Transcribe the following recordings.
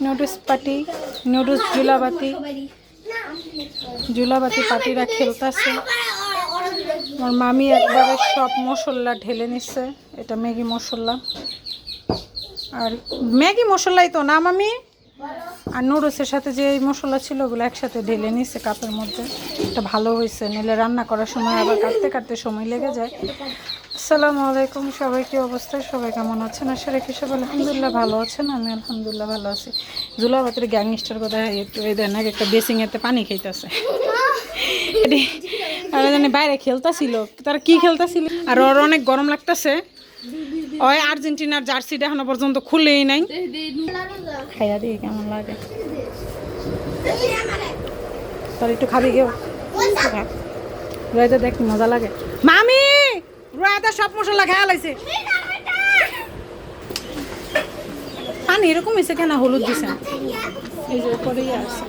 Noodles party, noodles জুলাবাতি, জুলাবাতি পার্টিরা খেলতেছে। আমার মামি একবারে সব মশলা ঢেলে নিচ্ছে। এটা ম্যাগি মশলা, আর ম্যাগি মশলাই তো না মামি, আর নুডলসের সাথে যে এই মশলা ছিল ওগুলো একসাথে ঢেলে নিচ্ছে কাপের মধ্যে। এটা ভালো হয়েছে, নিলে রান্না করার সময় আবার কাটতে কাটতে সময় লেগে যায়। আসসালামু আলাইকুম, সবাই কী অবস্থা, সবাই কেমন আছেন? আশা রাখি সবাই আলহামদুলিল্লাহ ভালো আছেন। আমি আলহামদুলিল্লাহ ভালো আছি। জুলাবাতির গ্যাংস্টার কথা একটু এই দেন, একটা বেসিংয়েতে পানি খাইতেছে। আর জানি বাইরে খেলতেছিল, তারা কি খেলতেছিল, আর ওর অনেক গরম লাগতেছে। ওই আর্জেন্টিনার জার্সিটা এখনো পর্যন্ত খুলেই নাই। খাইয়া দিয়ে কেমন লাগে, তোর একটু খাবি কেউ? রয়েতে দেখ মজা লাগে। মামি রয়েতে সব মশলা খেয়াল হয়েছে। পানি এরকম হয়েছে কেন? হলুদ দিছে এই যে উপরেই আছে।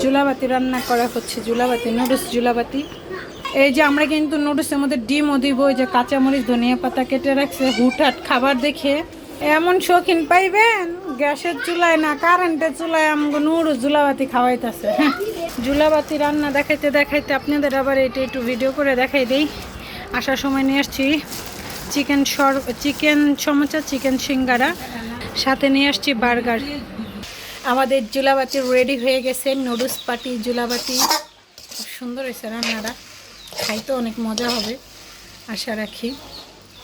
জুলাবাতি রান্না করা হচ্ছে, জুলাবাতি নুডলস জুলাবাতি। এই যে আমরা কিন্তু নুডলসের মধ্যে ডিমও দিব, ওই যে কাঁচামরিচ ধনিয়া পাতা কেটে রাখছে। হুটহাট খাবার দেখে এমন শৌখিন পাইবেন, গ্যাসের চুলায় না কারেন্টের চুলায় আমাকে নুডলস জুলাবাতি খাওয়াইতেছে। হ্যাঁ, জুলাবাতি রান্না দেখাইতে দেখাইতে আপনাদের আবার এটা একটু ভিডিও করে দেখাই দেই। আসার সময় নিয়ে আসছি চিকেন সমোসা, চিকেন সিঙ্গারা, সাথে নিয়ে আসছি বার্গার। আমাদের জুলাবাতি রেডি হয়ে গেছে, নুডলস পার্টি জুলাবাতি। খুব সুন্দর হয়েছে রান্নাটা, খাইতে অনেক মজা হবে আশা রাখি।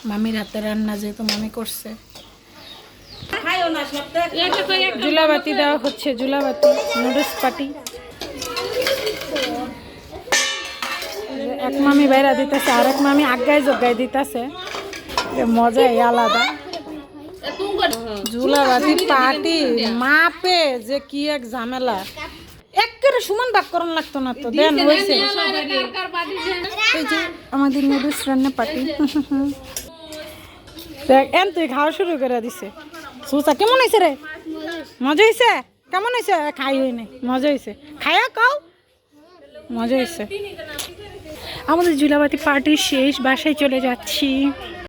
মামির হাতে রান্না যেহেতু মামি করছে। জুলাবাতি দেওয়া হচ্ছে, জুলাবাতি নুডলস পার্টি। এক মামি বাইরা দিতেছে, আর এক মামি আগায় জগায় দিতেছে, মজাই আলাদা। জুলাবাতি পার্টি মাপে যে কি এক ঝামেলা, একেবারে সমান ভাগ করন লাগতো না তো। দেন হয়েছে এই যে আমাদের নুডলস রান্না পার্টি। দেখ এন তুই খাওয়া শুরু করে দিছে। সুসা কেমন হয়েছে রে? মজা হয়েছে? কেমন হয়েছে? খাই হই নাই, মজা হয়েছে। খাইয়া কাও, মজা হয়েছে। আমাদের জুলাবাতি পার্টি শেষ, বাসায় চলে যাচ্ছি।